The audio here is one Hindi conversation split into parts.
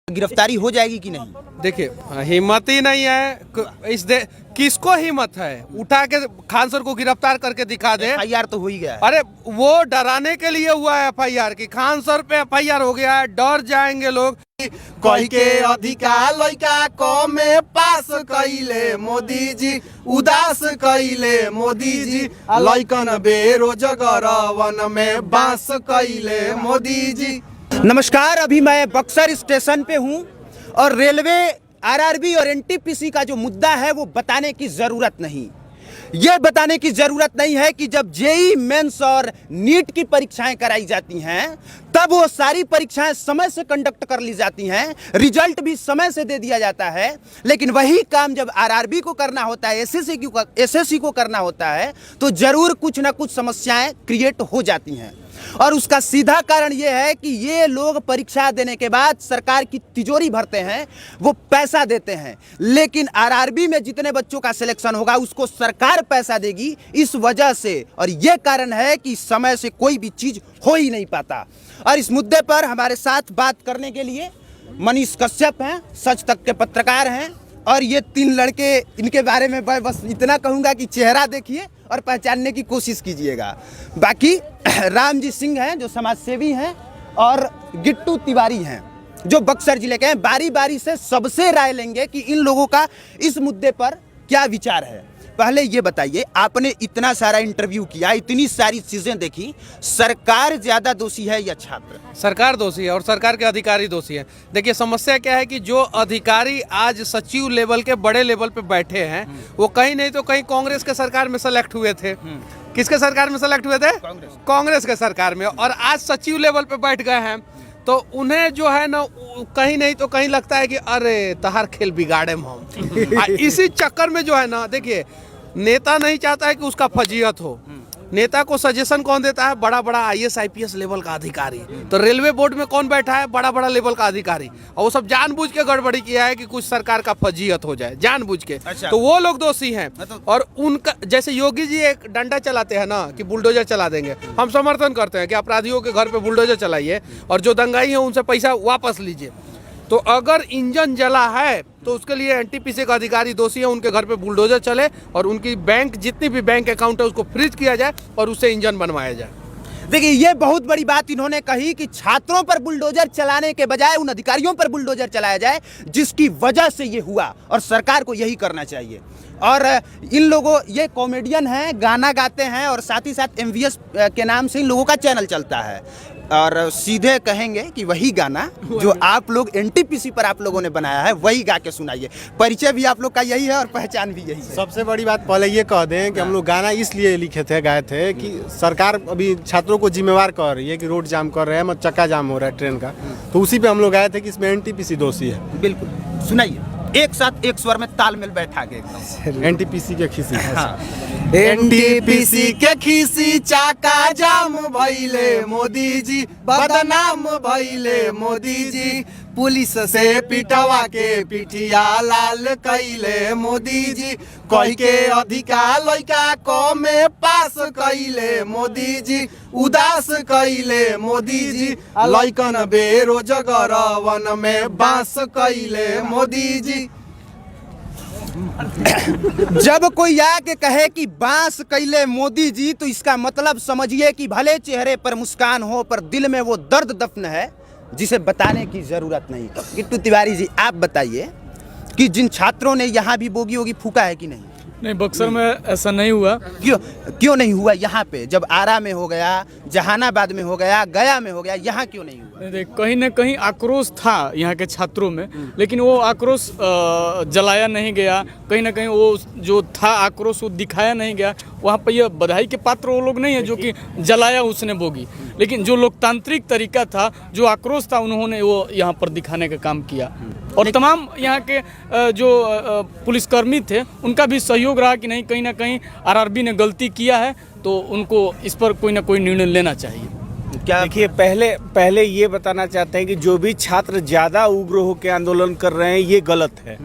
गिरफ्तारी हो जाएगी कि नहीं? देखिए, हिम्मत ही नहीं है किसको हिम्मत है उठा के खान सर को गिरफ्तार करके दिखा दे। एफआईआर तो हो ही गया है। अरे वो डराने के लिए हुआ है एफआईआर की, खान सर पे एफआईआर हो गया है, डर जाएंगे लोग। कही के अधिकार लइका कमे पास कइले मोदी जी, उदास कइले मोदी जी, लइकन बेरोजगारवन में बास कइले मोदी जी। नमस्कार, अभी मैं बक्सर स्टेशन पे हूँ और रेलवे, आरआरबी और एनटीपीसी का जो मुद्दा है वो बताने की ज़रूरत नहीं। ये बताने की ज़रूरत नहीं है कि जब जेईई मेंस और नीट की परीक्षाएं कराई जाती हैं तब वो सारी परीक्षाएं समय से कंडक्ट कर ली जाती हैं, रिजल्ट भी समय से दे दिया जाता है। लेकिन वही काम जब आरआरबी को करना होता है, एसएससी को करना होता है, तो ज़रूर कुछ ना कुछ समस्याएं क्रिएट हो जाती हैं। और उसका सीधा कारण ये है कि ये लोग परीक्षा देने के बाद सरकार की तिजोरी भरते हैं, वो पैसा देते हैं, लेकिन आरआरबी में जितने बच्चों का सिलेक्शन होगा उसको सरकार पैसा देगी। इस वजह से, और ये कारण है कि समय से कोई भी चीज़ हो ही नहीं पाता। और इस मुद्दे पर हमारे साथ बात करने के लिए मनीष कश्यप हैं, सच तक के पत्रकार हैं, और ये तीन लड़के, इनके बारे में मैं बस इतना कहूँगा कि चेहरा देखिए और पहचानने की कोशिश कीजिएगा। बाकी रामजी सिंह हैं जो समाजसेवी हैं, और गिट्टू तिवारी हैं जो बक्सर जिले के हैं। बारी बारी से सबसे राय लेंगे कि इन लोगों का इस मुद्दे पर क्या विचार है। पहले ये बताइए, आपने इतना सारा इंटरव्यू किया, इतनी सारी चीज़ें देखी, सरकार ज़्यादा दोषी है या छात्र? सरकार दोषी है और सरकार के अधिकारी दोषी है। देखिए, समस्या क्या है कि जो अधिकारी आज सचिव लेवल के बड़े लेवल पे बैठे हैं वो कहीं नहीं तो कहीं कांग्रेस के सरकार में सेलेक्ट हुए थे। किसके सरकार में सेलेक्ट हुए थे? कांग्रेस के सरकार में। और आज सचिव लेवल पे बैठ गए हैं, तो उन्हें जो है ना कहीं नहीं तो कहीं लगता है कि अरे तहार खेल बिगाड़े हम। इसी चक्कर में जो है ना, देखिए, नेता नहीं चाहता है कि उसका फजीयत हो। नेता को सजेशन कौन देता है? बड़ा बड़ा आईएएस आईपीएस लेवल का अधिकारी। तो रेलवे बोर्ड में कौन बैठा है? बड़ा बड़ा लेवल का अधिकारी। और वो सब जानबूझ के गड़बड़ी किया है कि कुछ सरकार का फजीयत हो जाए, जानबूझ के। अच्छा। तो वो लोग दोषी हैं। और उनका, जैसे योगी जी एक डंडा चलाते हैं ना कि बुलडोजर चला देंगे, हम समर्थन करते हैं कि अपराधियों के घर पे बुलडोजर चलाइए और जो दंगाई है उनसे पैसा वापस लीजिए। तो अगर इंजन जला है तो उसके लिए एनटीपीसी का अधिकारी दोषी है, उनके घर पे बुलडोजर चले और उनकी बैंक, जितनी भी बैंक अकाउंट है उसको फ्रीज किया जाए और उससे इंजन बनवाया जाए। देखिए, ये बहुत बड़ी बात इन्होंने कही कि छात्रों पर बुलडोजर चलाने के बजाय उन अधिकारियों पर बुलडोजर चलाया जाए जिसकी वजह से ये हुआ, और सरकार को यही करना चाहिए। और इन लोगों, ये कॉमेडियन हैं, गाना गाते हैं, और साथ ही साथ एमवीएस के नाम से इन लोगों का चैनल चलता है। और सीधे कहेंगे कि वही गाना जो आप लोग एनटीपीसी पर आप लोगों ने बनाया है वही गा के सुनाइए। परिचय भी आप लोग का यही है और पहचान भी यही है। सबसे बड़ी बात पहले ये कह दें कि हम लोग गाना इसलिए लिखे थे, गाए थे कि सरकार अभी छात्रों को जिम्मेवार कर रही है कि रोड जाम कर रहे हैं, मतलब चक्का जाम हो रहा है ट्रेन का, तो उसी पे हम लोग गाए थे कि इसमें एनटीपीसी दोषी है। बिल्कुल, सुनाइए एक साथ, एक स्वर में तालमेल बैठा के एकदम। एनटीपीसी के खिसी। हाँ। एनटीपीसी के खिसी चाका जाम भइले मोदी जी, बदनाम भइले मोदी जी, पुलिस से पिटवा के पिठिया लाल कइले मोदी जी, कही के अधिकार लइका कमे पास कइले मोदी जी, उदास कइले मोदी जी, लइकन बेरोजगारवन में बास कइले मोदी जी। जब कोई आके कहे कि बांस कैले मोदी जी, तो इसका मतलब समझिए कि भले चेहरे पर मुस्कान हो पर दिल में वो दर्द दफन है जिसे बताने की जरूरत नहीं। गिट्टू तिवारी जी, आप बताइए कि जिन छात्रों ने यहाँ भी बोगी वोगी फूका है कि नहीं? नहीं, बक्सर में ऐसा नहीं हुआ। क्यों नहीं हुआ? यहाँ पे जब आरा में हो गया, जहानाबाद में हो गया, गया में हो गया, यहाँ क्यों नहीं हुआ? कहीं ना कहीं आक्रोश था यहाँ के छात्रों में, लेकिन वो आक्रोश जलाया नहीं गया। कहीं ना कहीं वो जो था आक्रोश वो दिखाया नहीं गया। वहाँ पर यह बधाई के पात्र वो लोग नहीं है जो कि जलाया उसने बोगी, लेकिन जो लोकतांत्रिक तरीका था, जो आक्रोश था, उन्होंने वो यहाँ पर दिखाने का काम किया। और तमाम यहाँ के जो पुलिसकर्मी थे उनका भी सहयोग रहा कि नहीं, कहीं ना कहीं आरआरबी ने गलती किया है तो उनको इस पर कोई ना कोई निर्णय लेना चाहिए। क्या देखिए, पहले ये बताना चाहते हैं कि जो भी छात्र ज़्यादा उग्र होकर आंदोलन कर रहे हैं ये गलत है।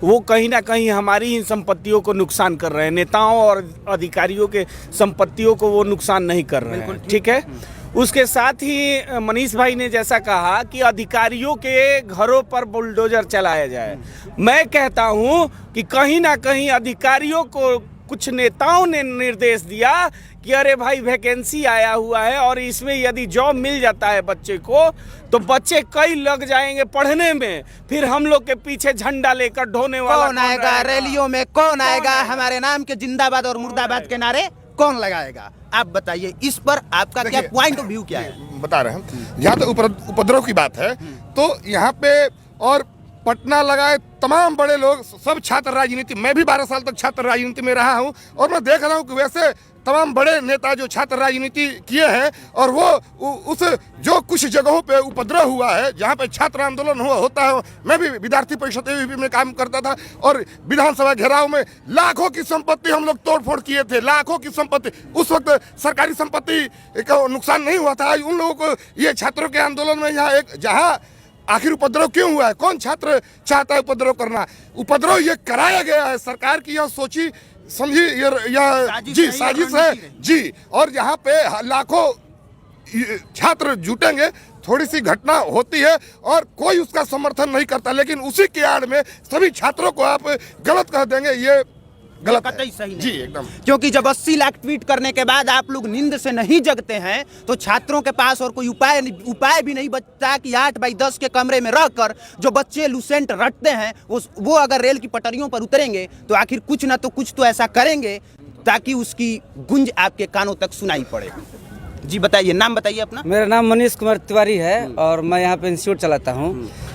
वो कहीं ना कहीं हमारी इन संपत्तियों को नुकसान कर रहे हैं। नेताओं और अधिकारियों के संपत्तियों को वो नुकसान नहीं कर रहे हैं, ठीक है। उसके साथ ही मनीष भाई ने जैसा कहा कि अधिकारियों के घरों पर बुलडोजर चलाया जाए। मैं कहता हूं कि कहीं ना कहीं अधिकारियों को कुछ नेताओं ने निर्देश दिया कि अरे भाई वैकेंसी आया हुआ है और इसमें यदि जॉब मिल जाता है बच्चे को तो बच्चे कई लग जाएंगे पढ़ने में, फिर हम लोग के पीछे झंडा लेकर ढोने वाला कौन आएगा रहेगा? रैलियों में? कौन आएगा? हमारे नाम के जिंदाबाद और मुर्दाबाद के नारे कौन लगाएगा? आप बताइए, इस पर आपका क्या देखिए, पॉइंट ऑफ व्यू क्या है? बता रहे हैं। जहाँ तक उपद्रव की बात है तो यहाँ पे और पटना लगाए तमाम बड़े लोग सब छात्र राजनीति, मैं भी 12 साल तक छात्र राजनीति में रहा हूँ और मैं देख रहा हूँ कि वैसे तमाम बड़े नेता जो छात्र राजनीति किए हैं और वो उस जो कुछ जगहों पे उपद्रव हुआ है जहाँ पे छात्र आंदोलन होता है, मैं भी विद्यार्थी परिषद ABP में काम करता था और विधानसभा घेराव में लाखों की संपत्ति हम लोग तोड़फोड़ किए थे, लाखों की संपत्ति। उस वक्त सरकारी संपत्ति का नुकसान नहीं हुआ था। आज उन लोगों को ये छात्रों के आंदोलन में यहाँ जहाँ आखिर उपद्रव क्यों हुआ है? कौन छात्र चाहता है उपद्रव करना? उपद्रव ये कराया गया है, सरकार की यह सोची समझी यह जी साजिश है जी। और यहाँ पे लाखों छात्र जुटेंगे, थोड़ी सी घटना होती है और कोई उसका समर्थन नहीं करता, लेकिन उसी की आड़ में सभी छात्रों को आप गलत कह देंगे, ये गलत है। कतई सही नहीं। जी एकदम। क्योंकि जब 80 लाख ट्वीट करने के बाद आप लोग नींद से नहीं जगते हैं तो छात्रों के पास और कोई उपाय भी नहीं बचता कि 8x10 के कमरे में रहकर जो बच्चे लूसेंट रटते हैं वो अगर रेल की पटरियों पर उतरेंगे तो आखिर कुछ ना तो कुछ तो ऐसा करेंगे ताकि उसकी गुंज आपके कानों तक सुनाई पड़े। जी बताइए, नाम बताइए अपना। मेरा नाम मनीष कुमार तिवारी है और मैं यहाँ पे इंस्टीट्यूट चलाता हूँ।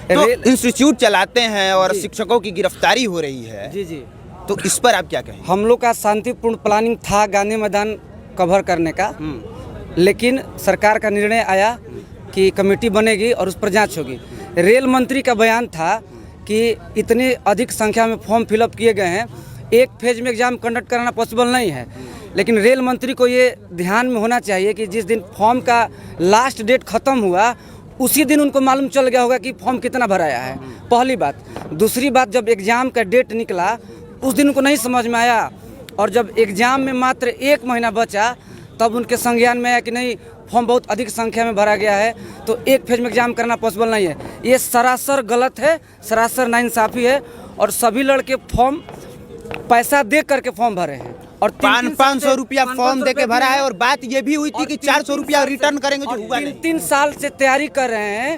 तो इंस्टीट्यूट चलाते हैं और शिक्षकों की गिरफ्तारी हो रही है, जी जी, तो इस पर आप क्या कहेंगे? हम लोग का शांतिपूर्ण प्लानिंग था गांधी मैदान कवर करने का, लेकिन सरकार का निर्णय आया कि कमेटी बनेगी और उस पर जांच होगी। रेल मंत्री का बयान था कि इतनी अधिक संख्या में फॉर्म फिलअप किए गए हैं, एक फेज में एग्जाम कंडक्ट कराना पॉसिबल नहीं है। लेकिन रेल मंत्री को ये ध्यान में होना चाहिए कि जिस दिन फॉर्म का लास्ट डेट ख़त्म हुआ उसी दिन उनको मालूम चल गया होगा कि फॉर्म कितना भराया है, पहली बात। दूसरी बात, जब एग्ज़ाम का डेट निकला उस दिन उनको नहीं समझ में आया और जब एग्ज़ाम में मात्र 1 महीना बचा तब उनके संज्ञान में आया कि नहीं फॉर्म बहुत अधिक संख्या में भरा गया है तो एक फेज में एग्जाम करना पॉसिबल नहीं है। ये सरासर गलत है, सरासर नाइंसाफ़ी है और सभी लड़के फॉर्म पैसा दे करके फॉर्म भरे हैं और 500 रुपया फॉर्म दे के भरा है और बात ये भी हुई थी कि 400 रुपया रिटर्न करेंगे, जो हुआ नहीं। 3 साल से तैयारी कर रहे हैं,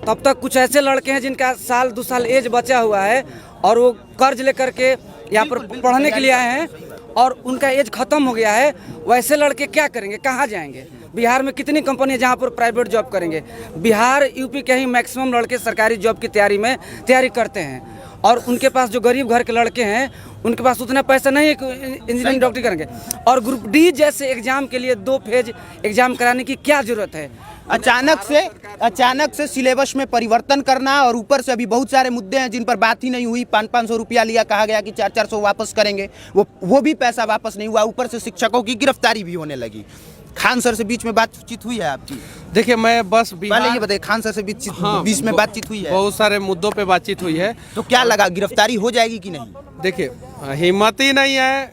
तब तक कुछ ऐसे लड़के हैं जिनका 1-2 साल एज बचा हुआ है और वो कर्ज लेकर के यहाँ पर पढ़ने के लिए आए हैं और उनका एज खत्म हो गया है। वैसे लड़के क्या करेंगे, कहाँ जाएंगे? बिहार में कितनी कंपनी है जहाँ पर प्राइवेट जॉब करेंगे? बिहार यूपी के ही मैक्सिमम लड़के सरकारी जॉब की तैयारी करते हैं और उनके पास जो गरीब घर के लड़के हैं उनके पास उतना पैसा नहीं है कि इंजीनियरिंग डॉक्टरी करेंगे। और ग्रुप डी जैसे एग्जाम के लिए 2 फेज एग्जाम कराने की क्या जरूरत है? अचानक से सिलेबस में परिवर्तन करना और ऊपर से अभी बहुत सारे मुद्दे हैं जिन पर बात ही नहीं हुई। 500 रुपया लिया, कहा गया कि 400 वापस करेंगे, वो भी पैसा वापस नहीं हुआ। ऊपर से शिक्षकों की गिरफ्तारी भी होने लगी। खान सर से बीच में बातचीत हुई है आपकी? देखिए, मैं बस पहले ये बताइए, खान सर से बीच में बातचीत हुई है? बहुत सारे मुद्दों पे बातचीत हुई है। तो क्या लगा, गिरफ्तारी हो जाएगी कि नहीं? देखिए, हिम्मत ही नहीं है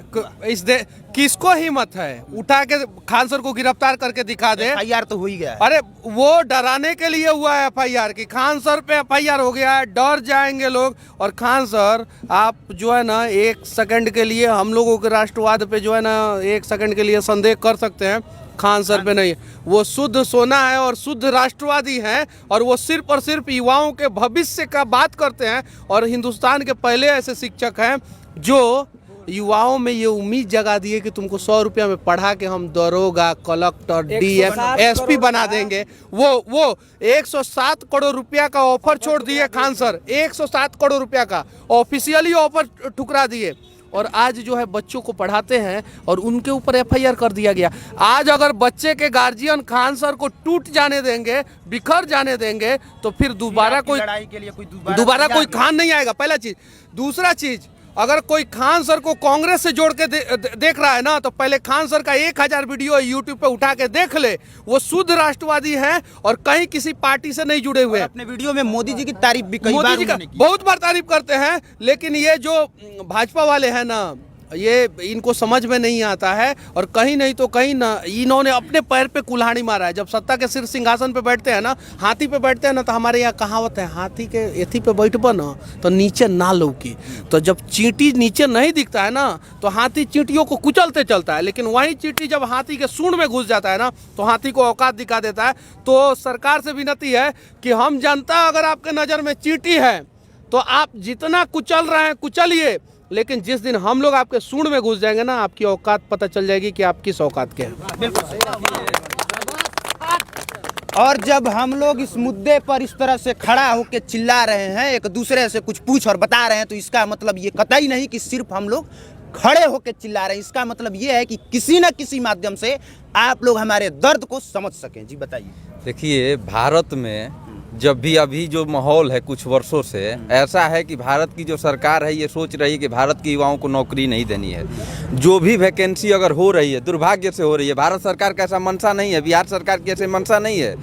किसको हिम्मत है उठा के खान सर को गिरफ्तार करके दिखा दे? FIR तो हो ही गया है। अरे वो डराने के लिए हुआ है FIR की, खान सर पे FIR हो गया है, डर जाएंगे लोग। और खान सर, आप जो है ना 1 सेकंड के लिए हम लोगों के राष्ट्रवाद पे जो है ना 1 सेकंड के लिए संदेह कर सकते हैं, खान सर पे नहीं। वो शुद्ध सोना है और शुद्ध राष्ट्रवादी हैं और वो सिर्फ और सिर्फ युवाओं के भविष्य का बात करते हैं। और हिंदुस्तान के पहले ऐसे शिक्षक हैं जो युवाओं में ये उम्मीद जगा दिए कि तुमको 100 रुपया में पढ़ा के हम दरोगा, कलेक्टर, DM, SP बना देंगे। वो 107 करोड़ रुपया का ऑफर छोड़ दिए खान सर, 107 करोड़ रुपया का ऑफिशियली ऑफर ठुकरा दिए। और आज जो है बच्चों को पढ़ाते हैं और उनके ऊपर FIR कर दिया गया। आज अगर बच्चे के गार्जियन खान सर को टूट जाने देंगे, बिखर जाने देंगे, तो फिर दोबारा कोई खान नहीं आएगा, पहला चीज। दूसरा चीज, अगर कोई खान सर को कांग्रेस से जोड़ के देख रहा है ना, तो पहले खान सर का 1000 वीडियो यूट्यूब पे उठा के देख ले। वो शुद्ध राष्ट्रवादी हैं और कहीं किसी पार्टी से नहीं जुड़े हुए। अपने वीडियो में मोदी जी की तारीफ भी कई बार मोदी जी का बहुत बार तारीफ करते हैं, लेकिन ये जो भाजपा वाले हैं ना, ये इनको समझ में नहीं आता है। और कहीं नहीं तो कहीं ना इन्होंने अपने पैर पे कुल्हाड़ी मारा है। जब सत्ता के सिर सिंहासन पे बैठते हैं ना, हाथी पे बैठते हैं ना, तो हमारे यहाँ कहावत है, हाथी के एथी पे बैठबा ना तो नीचे ना लौकी। तो जब चींटी नीचे नहीं दिखता है ना, तो हाथी चींटियों को कुचलते चलता है। लेकिन वही चींटी जब हाथी के सूंड में घुस जाता है ना, तो हाथी को औकात दिखा देता है। तो सरकार से विनती है कि हम जनता अगर आपके नज़र में चींटी है तो आप जितना कुचल रहे हैं कुचलिए, लेकिन जिस दिन हम लोग आपके सूंड में घुस जाएंगे ना, आपकी औकात पता चल जाएगी कि आप किस औकात के हैं। और जब हम लोग इस मुद्दे पर इस तरह से खड़ा होकर चिल्ला रहे हैं, एक दूसरे से कुछ पूछ और बता रहे हैं, तो इसका मतलब ये कतई नहीं कि सिर्फ हम लोग खड़े होकर चिल्ला रहे हैं। इसका मतलब ये है कि किसी न किसी माध्यम से आप लोग हमारे दर्द को समझ सकें। जी बताइए। देखिए, भारत में जब भी अभी जो माहौल है कुछ वर्षों से ऐसा है कि भारत की जो सरकार है ये सोच रही है कि भारत के युवाओं को नौकरी नहीं देनी है। जो भी वैकेंसी अगर हो रही है, दुर्भाग्य से हो रही है। भारत सरकार का ऐसा मंशा नहीं है, बिहार सरकार की ऐसे मंशा नहीं है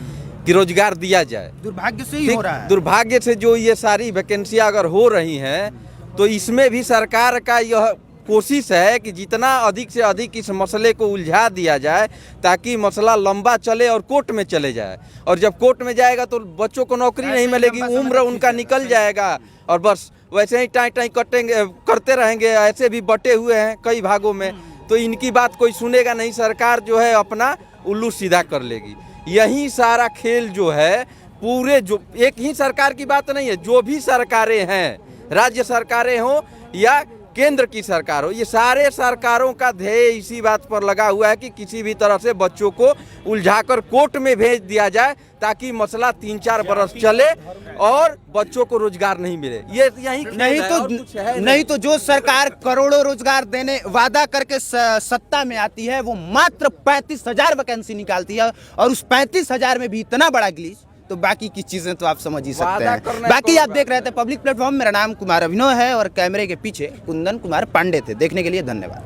कि रोजगार दिया जाए। दुर्भाग्य से ही हो रहा है। दुर्भाग्य से जो ये सारी वैकेंसियाँ अगर हो रही हैं, तो इसमें भी सरकार का यह कोशिश है कि जितना अधिक से अधिक इस मसले को उलझा दिया जाए, ताकि मसला लंबा चले और कोर्ट में चले जाए। और जब कोर्ट में जाएगा तो बच्चों को नौकरी नहीं मिलेगी, उम्र उनका निकल जाएगा और बस वैसे ही टाई टाई करते रहेंगे। ऐसे भी बटे हुए हैं कई भागों में, तो इनकी बात कोई सुनेगा नहीं। सरकार जो है अपना उल्लू सीधा कर लेगी। यही सारा खेल जो है पूरे, जो एक ही सरकार की बात नहीं है, जो भी सरकारें हैं, राज्य सरकारें हों या केंद्र की सरकार हो, ये सारे सरकारों का ध्येय इसी बात पर लगा हुआ है कि किसी भी तरह से बच्चों को उलझाकर कोर्ट में भेज दिया जाए, ताकि मसला 3-4 बरस चले और बच्चों को रोजगार नहीं मिले। ये यही नहीं तो जो सरकार करोड़ों रोजगार देने वादा करके सत्ता में आती है, वो मात्र 35,000 वैकेंसी निकालती है। और उस 35,000 में भी इतना बड़ा ग्लिच, तो बाकी की चीजें तो आप समझ ही सकते हैं। बाकी आप देख रहे थे पब्लिक प्लेटफॉर्म। मेरा नाम कुमार अभिनव है और कैमरे के पीछे कुंदन कुमार पांडे थे। देखने के लिए धन्यवाद।